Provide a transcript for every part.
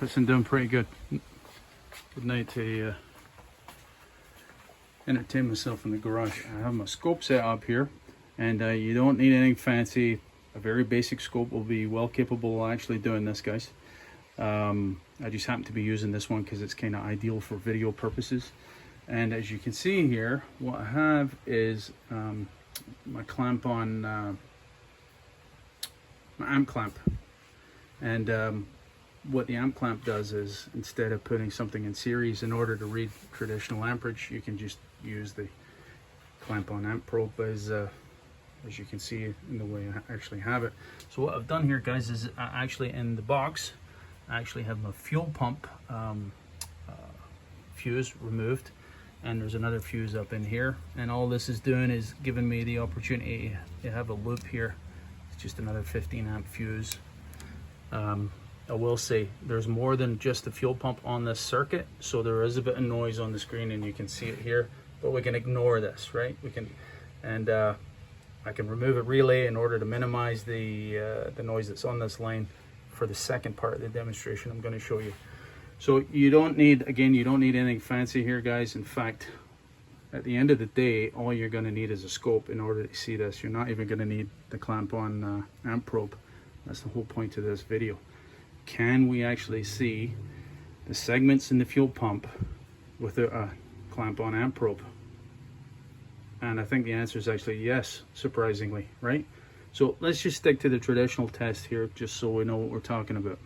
Pissing doing pretty good. Good night to entertain myself in the garage. I have my scope set up here, and you don't need anything fancy. A very basic scope will be well capable of actually doing this, guys. I just happen to be using this one because it's kind of ideal for video purposes. And as you can see here, what I have is my clamp on my amp clamp. And what the amp clamp does is, instead of putting something in series in order to read traditional amperage, you can just use the clamp on amp probe as you can see in the way I actually have it. So what I've done here, guys, is actually in the box I actually have my fuel pump fuse removed, and there's another fuse up in here, and all this is doing is giving me the opportunity to have a loop here. It's just another 15 amp fuse. I will say there's more than just the fuel pump on this circuit, so there is a bit of noise on the screen and you can see it here, but we can ignore this, right? We can, and I can remove a relay in order to minimize the noise that's on this line for the second part of the demonstration I'm going to show you. So you don't need, again, you don't need anything fancy here, guys. In fact, at the end of the day, all you're going to need is a scope in order to see this. You're not even going to need the clamp on amp probe. That's the whole point of this video. Can we actually see the segments in the fuel pump without a clamp on amp probe? And I think the answer is actually yes, surprisingly, right? So let's just stick to the traditional test here, just so we know what we're talking about.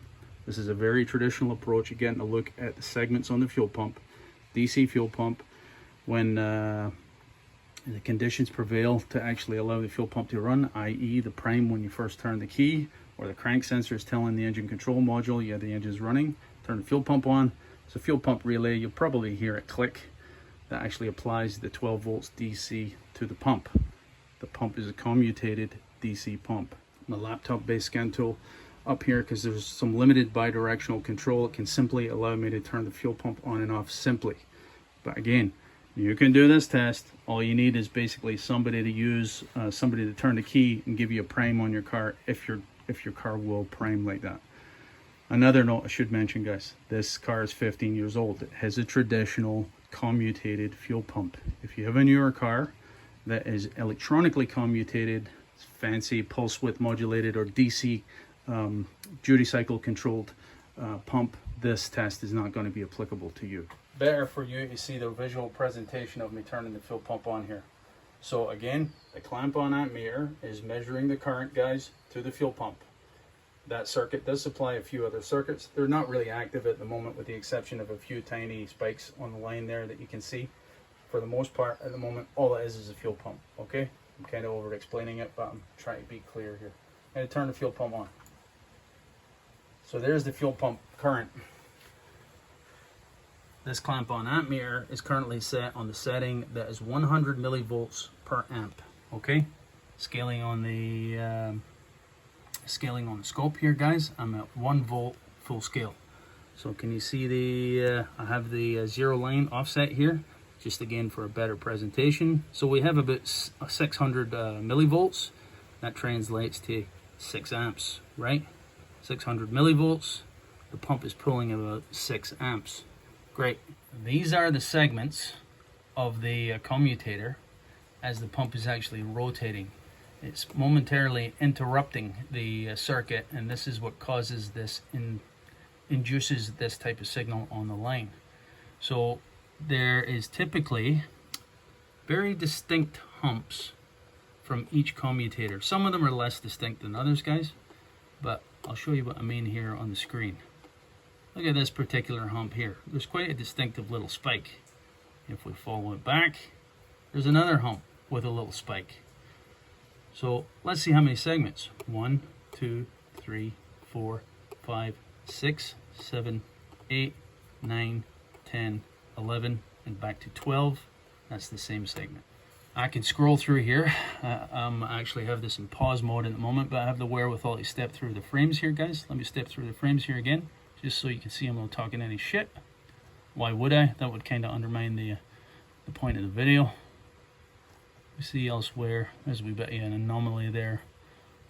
This is a very traditional approach, again, to look at the segments on the fuel pump, DC fuel pump, when the conditions prevail to actually allow the fuel pump to run, i.e. the prime when you first turn the key, or the crank sensor is telling the engine control module, yeah, the engine's running, turn the fuel pump on. It's a fuel pump relay. You'll probably hear it click. That actually applies the 12 volts DC to the pump. The pump is a commutated DC pump. My laptop based scan tool up here, because there's some limited bidirectional control, it can simply allow me to turn the fuel pump on and off simply. But again, you can do this test. All you need is basically somebody to use, somebody to turn the key and give you a prime on your car if your car will prime like that. Another note I should mention, guys, this car is 15 years old. It has a traditional commutated fuel pump. If you have a newer car that is electronically commutated, fancy pulse width modulated or DC duty cycle controlled pump, this test is not going to be applicable to you. Better for you to see the visual presentation of me turning the fuel pump on here. So again, the clamp on amp meter is measuring the current, guys, to the fuel pump. That circuit does supply a few other circuits. They're not really active at the moment, with the exception of a few tiny spikes on the line there that you can see. For the most part, at the moment, all it is a fuel pump, okay? I'm kind of over explaining it, but I'm trying to be clear here. I'm going to turn the fuel pump on. So there's the fuel pump current. This clamp on amp meter is currently set on the setting that is 100 millivolts per amp, okay? Scaling on the scope here, guys, I'm at 1 volt full scale. So can you see the, I have the 0 line offset here, just again for a better presentation. So we have about 600 millivolts. That translates to 6 amps, right? 600 millivolts. The pump is pulling about 6 amps. Great. These are the segments of the commutator as the pump is actually rotating. It's momentarily interrupting the circuit, and this is what causes this, induces this type of signal on the line. So there is typically very distinct humps from each commutator. Some of them are less distinct than others, guys, but I'll show you what I mean here on the screen. Look at this particular hump here. There's quite a distinctive little spike. If we follow it back, there's another hump with a little spike. So let's see how many segments. 1, 2, 3, 4, 5, 6, 7, 8, 9, 10, 11, and back to 12. That's the same segment. I can scroll through here. I actually have this in pause mode at the moment, but I have the wherewithal to step through the frames here, guys. Let me step through the frames here again, just so you can see I'm not talking any shit. Why would I? That would kind of undermine the point of the video. We see elsewhere, there's a wee bit of an anomaly there.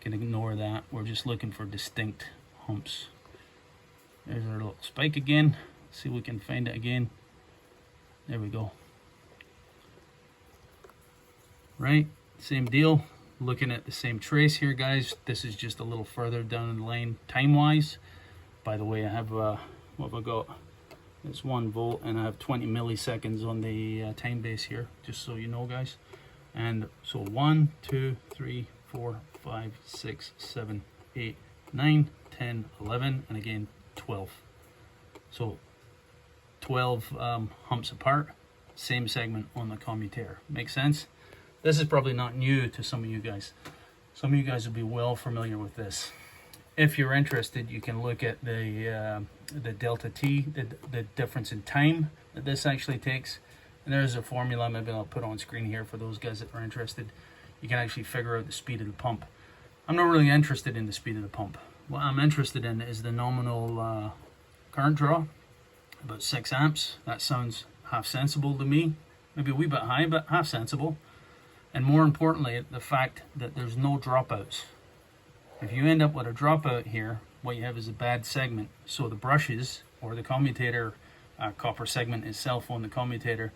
Can ignore that. We're just looking for distinct humps. There's our little spike again. Let's see if we can find it again. There we go. Right, same deal. Looking at the same trace here, guys. This is just a little further down the lane time-wise. By the way, I have what have I got? It's 1 volt, and I have 20 milliseconds on the time base here, just so you know, guys. And so 1, 2, 3, 4, 5, 6, 7, 8, 9, 10, 11, and again 12. So 12 humps apart, same segment on the commutator. Make sense? This is probably not new to some of you guys. Some of you guys will be well familiar with this. If you're interested, you can look at the delta T, the difference in time that this actually takes. And there's a formula, maybe I'll put on screen here for those guys that are interested. You can actually figure out the speed of the pump. I'm not really interested in the speed of the pump. What I'm interested in is the nominal current draw, about 6 amps. That sounds half sensible to me. Maybe a wee bit high, but half sensible. And more importantly, the fact that there's no dropouts. If you end up with a dropout here, what you have is a bad segment. So the brushes, or the commutator copper segment itself on the commutator,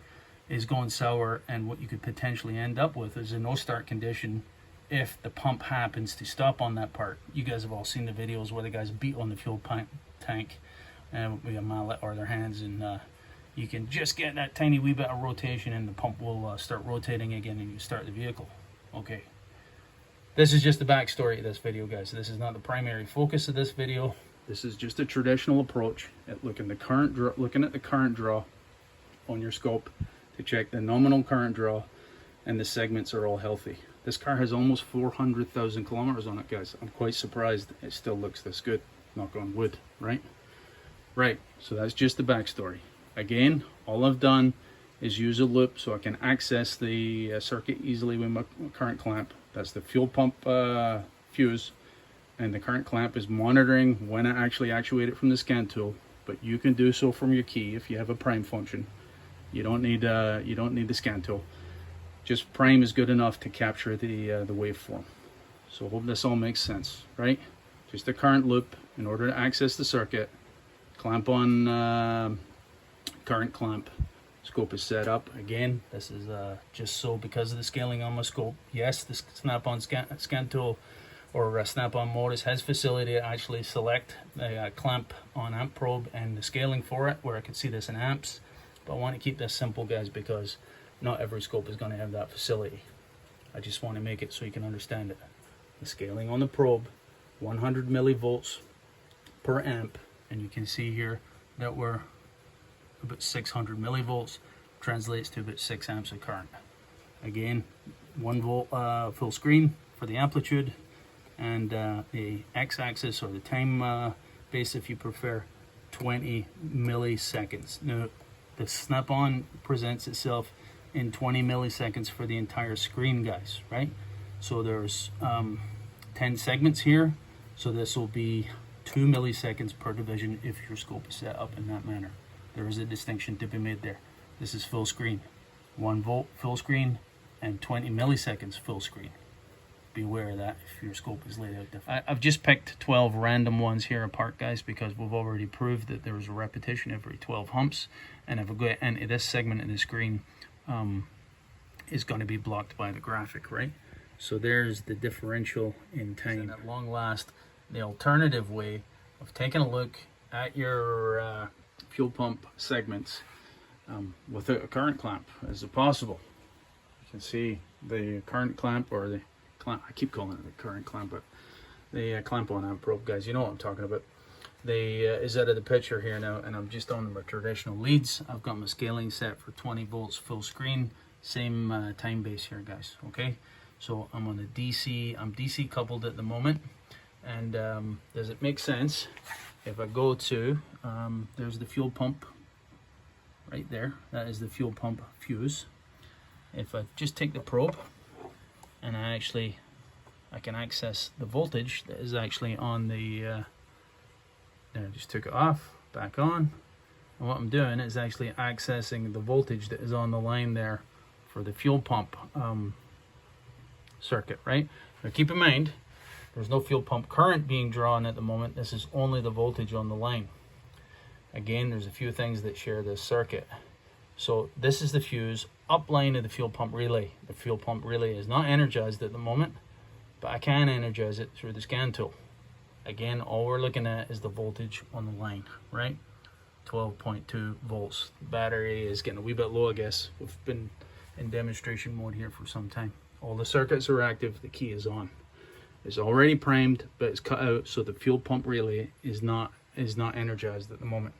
is going sour, and what you could potentially end up with is a no start condition if the pump happens to stop on that part. You guys have all seen the videos where the guys beat on the fuel tank with a mallet or their hands, and you can just get that tiny wee bit of rotation and the pump will start rotating again and you start the vehicle. Okay, this is just the backstory of this video, guys. This is not the primary focus of this video. This is just a traditional approach at looking at the current draw on your scope to check the nominal current draw and the segments are all healthy. This car has almost 400,000 kilometers on it, guys. I'm quite surprised it still looks this good. Knock on wood, right? Right, so that's just the backstory. Again, all I've done is use a loop so I can access the circuit easily with my current clamp. That's the fuel pump fuse, and the current clamp is monitoring when I actually actuate it from the scan tool. But you can do so from your key if you have a prime function. You don't need the scan tool. Just prime is good enough to capture the waveform. So I hope this all makes sense, right? Just a current loop in order to access the circuit. Clamp on current clamp. Scope is set up. Again, this is just so because of the scaling on my scope. Yes, the snap-on scan tool or snap-on Modus has facility to actually select the clamp on amp probe and the scaling for it, where I can see this in amps. But I want to keep this simple, guys, because not every scope is going to have that facility. I just want to make it so you can understand it. The scaling on the probe, 100 millivolts per amp, and you can see here that we're about 600 millivolts, translates to about 6 amps of current. Again, 1 volt full screen for the amplitude, and the x-axis, or the time base if you prefer, 20 milliseconds. Now, the snap-on presents itself in 20 milliseconds for the entire screen, guys, right? So there's 10 segments here, so this will be 2 milliseconds per division if your scope is set up in that manner. There is a distinction to be made there. This is full screen, 1 volt full screen, and 20 milliseconds full screen. Be aware of that if your scope is laid out different. I've just picked 12 random ones here apart, guys, because we've already proved that there is a repetition every 12 humps, and if I go into this segment of the screen, is going to be blocked by the graphic, right? So there's the differential in time. And at long last, the alternative way of taking a look at your fuel pump segments without a current clamp is possible. You can see the current clamp, or the clamp, I keep calling it the current clamp, but the clamp on amp probe, guys, you know what I'm talking about. Is out of the picture here now, and I'm just on my traditional leads. I've got my scaling set for 20 volts full screen, same time base here, guys. Okay, so I'm on the DC, I'm DC coupled at the moment, and does it make sense if I go to there's the fuel pump right there, that is the fuel pump fuse. If I just take the probe and I can access the voltage that is actually on the and I just took it off, back on, and what I'm doing is actually accessing the voltage that is on the line there for the fuel pump circuit, right? Now keep in mind, there's no fuel pump current being drawn at the moment. This is only the voltage on the line. Again, there's a few things that share this circuit. So this is the fuse upline of the fuel pump relay. The fuel pump relay is not energized at the moment, but I can energize it through the scan tool. Again, all we're looking at is the voltage on the line, right? 12.2 volts. The battery is getting a wee bit low, I guess. We've been in demonstration mode here for some time. All the circuits are active, the key is on. It's already primed, but it's cut out, so the fuel pump relay is not energized at the moment.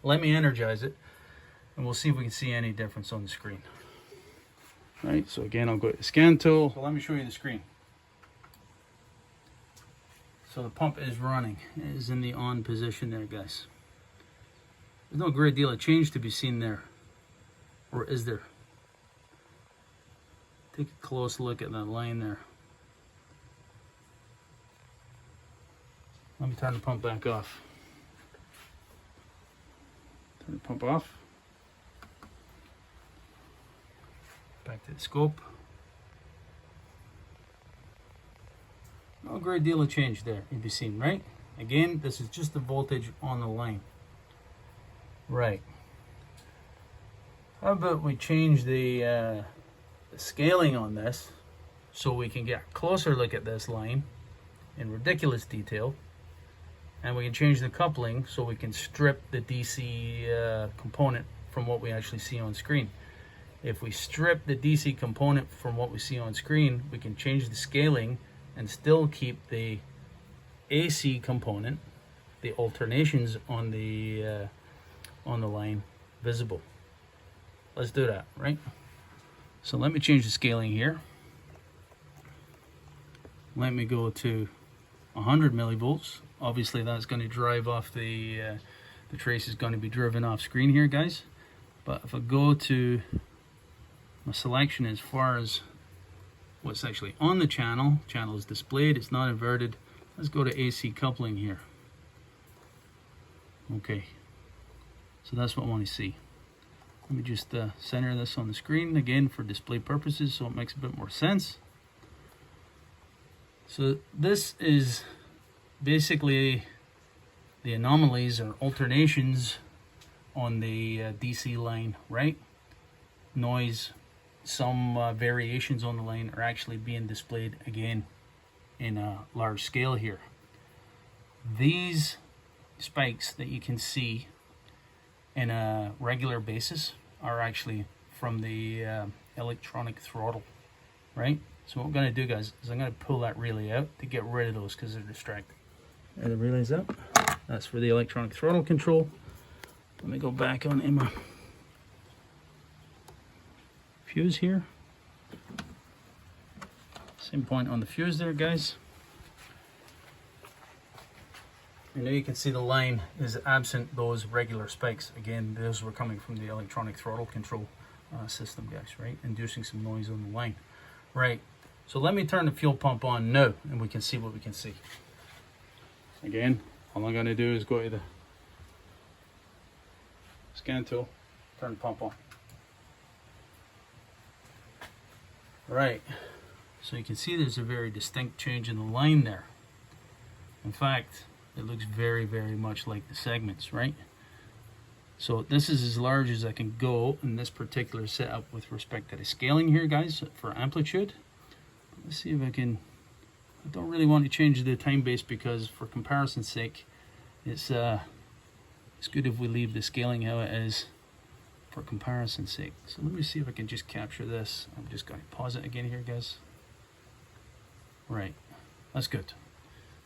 Let me energize it, and we'll see if we can see any difference on the screen. Right, so again, I'll go to the scan tool. So let me show you the screen. So the pump is running. It is in the on position there, guys. There's no great deal of change to be seen there. Or is there? Take a close look at that line there. Let me turn the pump back off. Turn the pump off. Back to the scope. No great deal of change there to be seen, right? Again, this is just the voltage on the line. Right. How about we change the scaling on this so we can get a closer look at this line in ridiculous detail, and we can change the coupling so we can strip the DC component from what we actually see on screen. If we strip the DC component from what we see on screen, we can change the scaling and still keep the AC component, the alternations on the line, visible. Let's do that, right? So let me change the scaling here. Let me go to 100 millivolts. Obviously that's going to drive off the trace is going to be driven off screen here, guys. But if I go to my selection as far as what's actually on the channel is displayed, it's not inverted. Let's go to AC coupling here. Okay, so that's what I want to see. Let me just center this on the screen again for display purposes so it makes a bit more sense. So this is basically the anomalies or alternations on the DC line, right? Noise, some variations on the line are actually being displayed again in a large scale here. These spikes that you can see in a regular basis are actually from the electronic throttle, right? So what we're going to do, guys, is I'm going to pull that relay out to get rid of those because they're distracting. There, the relay's up. That's for the electronic throttle control. Let me go back on my fuse here. Same point on the fuse there, guys. And now you can see the line is absent those regular spikes. Again, those were coming from the electronic throttle control system, guys, right? Inducing some noise on the line. Right, so let me turn the fuel pump on now and we can see what we can see. Again, all I'm gonna do is go to the scan tool, turn the pump on. Right, so you can see there's a very distinct change in the line there. In fact, it looks very, very much like the segments, right? So this is as large as I can go in this particular setup with respect to the scaling here, guys, for amplitude. Let's see if I can, I don't really want to change the time base because for comparison's sake, it's good if we leave the scaling how it is for comparison's sake. So let me see if I can just capture this. I'm just going to pause it again here, guys. Right, that's good.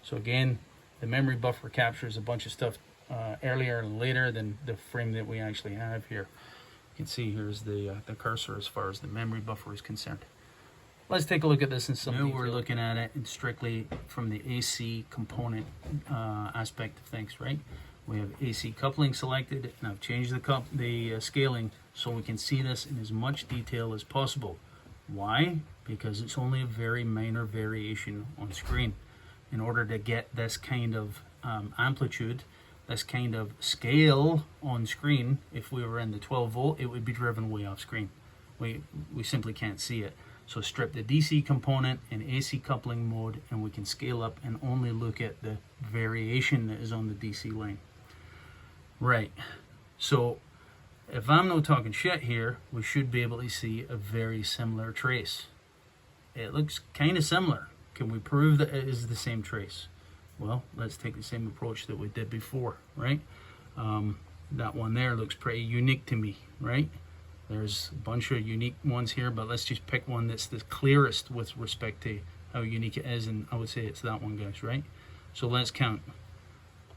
So again, the memory buffer captures a bunch of stuff earlier and later than the frame that we actually have here. You can see here's the cursor as far as the memory buffer is concerned. Let's take a look at this in some detail. Now we're looking at it strictly from the AC component aspect of things, right? We have AC coupling selected, and I've changed the scaling so we can see this in as much detail as possible. Why? Because it's only a very minor variation on screen. In order to get this kind of amplitude, this kind of scale on screen, if we were in the 12 volt, it would be driven way off screen. We simply can't see it. So strip the DC component in AC coupling mode and we can scale up and only look at the variation that is on the DC line. Right. So if I'm not talking shit here, we should be able to see a very similar trace. It looks kind of similar. Can we prove that it is the same trace? Well, let's take the same approach that we did before, right? That one there looks pretty unique to me, right? There's a bunch of unique ones here, but let's just pick one that's the clearest with respect to how unique it is, and I would say it's that one, guys, right? So let's count.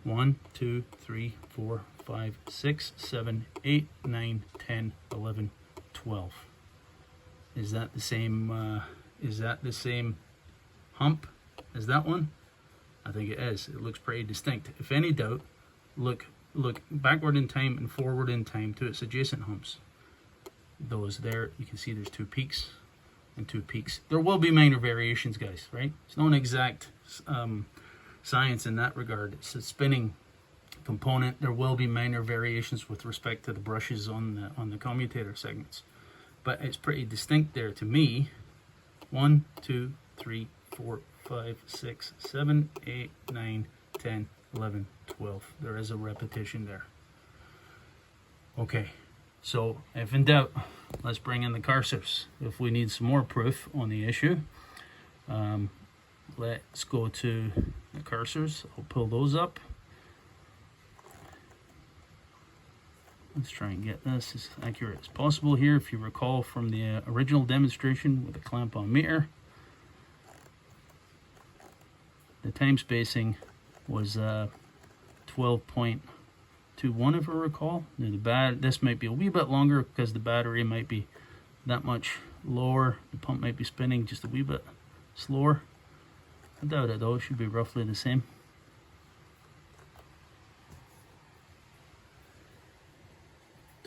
1, 2, 3, 4, 5, 6, 7, 8, 9, 10, 11, 12. Is that the same? Is that the same hump as that one? I think it is. It looks pretty distinct. If any doubt, look backward in time and forward in time to its adjacent humps. Those there, you can see there's 2 peaks and 2 peaks. There will be minor variations, guys, right? It's not an exact science in that regard. It's a spinning component. There will be minor variations with respect to the brushes on the commutator segments, but it's pretty distinct there to me. 1, 2, 3, 4, 5, 6, 7, 8, 9, 10, 11, 12. There is a repetition there. Okay, so if in doubt, let's bring in the cursors. If we need some more proof on the issue, let's go to the cursors. I'll pull those up. Let's try and get this as accurate as possible here. If you recall from the original demonstration with the clamp-on meter, the time spacing was 12.21 if I recall. Now this might be a wee bit longer because the battery might be that much lower. The pump might be spinning just a wee bit slower. I doubt it though, it should be roughly the same.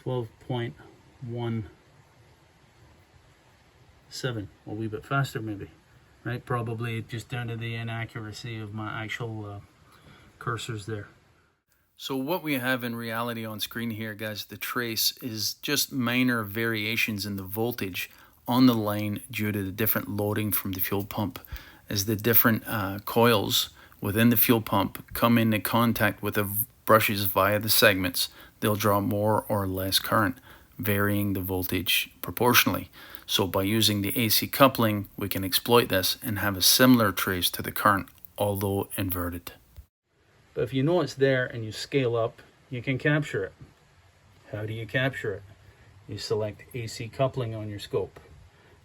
.17, a wee bit faster maybe, right? Probably just down to the inaccuracy of my actual cursors there. So what we have in reality on screen here, guys, the trace is just minor variations in the voltage on the line due to the different loading from the fuel pump. As the different coils within the fuel pump come into contact with the brushes via the segments, they'll draw more or less current, varying the voltage proportionally. So by using the AC coupling, we can exploit this and have a similar trace to the current, although inverted. But if you know it's there and you scale up, you can capture it. How do you capture it? You select AC coupling on your scope.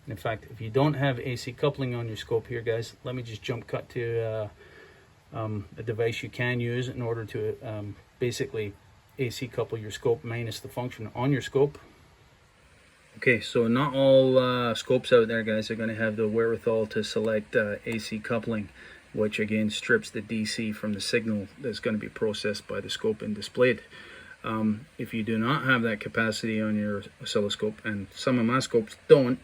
And in fact, if you don't have AC coupling on your scope here, guys, let me just jump cut to a device you can use in order to basically AC couple your scope minus the function on your scope. Okay, so not all scopes out there, guys, are going to have the wherewithal to select AC coupling, which again strips the DC from the signal that's going to be processed by the scope and displayed. If you do not have that capacity on your oscilloscope, and some of my scopes don't,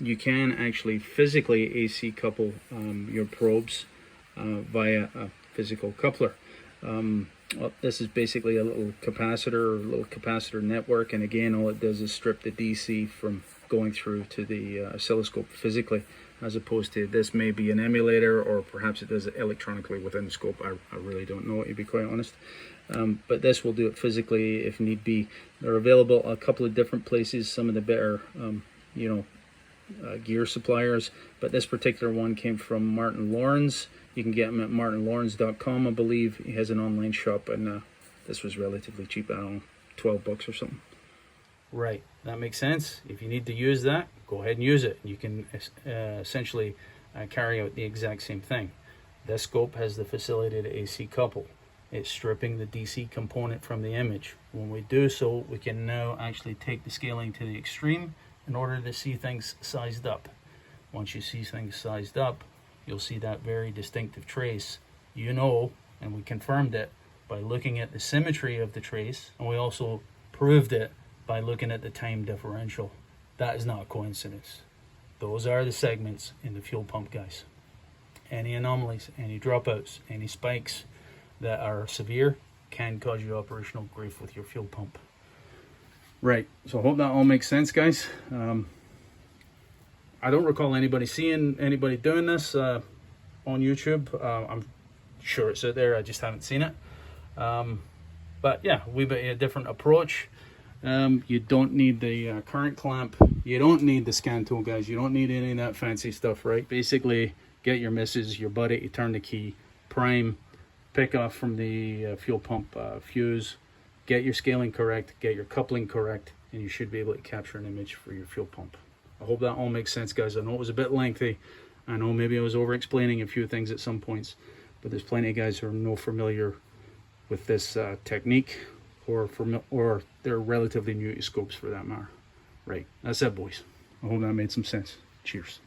you can actually physically AC couple your probes via a physical coupler. Well, this is basically a little capacitor network, and again all it does is strip the DC from going through to the oscilloscope physically, as opposed to this may be an emulator, or perhaps it does it electronically within the scope. I really don't know, to be quite honest. But this will do it physically if need be. They're available a couple of different places, some of the better gear suppliers, but this particular one came from Martin Lawrence. You can get them at martinlawrence.com, I believe. He has an online shop, and this was relatively cheap. I don't know, 12 bucks or something. Right, that makes sense. If you need to use that, go ahead and use it. You can essentially carry out the exact same thing. This scope has the facility to AC couple. It's stripping the DC component from the image. When we do so, we can now actually take the scaling to the extreme in order to see things sized up. Once you see things sized up, you'll see that very distinctive trace. You know, and we confirmed it by looking at the symmetry of the trace, and we also proved it by looking at the time differential. That is not a coincidence. Those are the segments in the fuel pump, guys. Any anomalies, any dropouts, any spikes that are severe can cause you operational grief with your fuel pump. Right, so I hope that all makes sense, guys. I don't recall seeing anybody doing this on YouTube. I'm sure it's out there, I just haven't seen it. But yeah, we've a different approach. You don't need the current clamp. You don't need the scan tool, guys. You don't need any of that fancy stuff, right? Basically, get your misses, your buddy, you turn the key, prime, pick off from the fuel pump fuse, get your scaling correct, get your coupling correct, and you should be able to capture an image for your fuel pump. I hope that all makes sense, guys. I know it was a bit lengthy. I know maybe I was over explaining a few things at some points, but there's plenty of guys who are no familiar with this technique, or they're relatively new to scopes for that matter. Right, that's it, boys. I hope that made some sense. Cheers.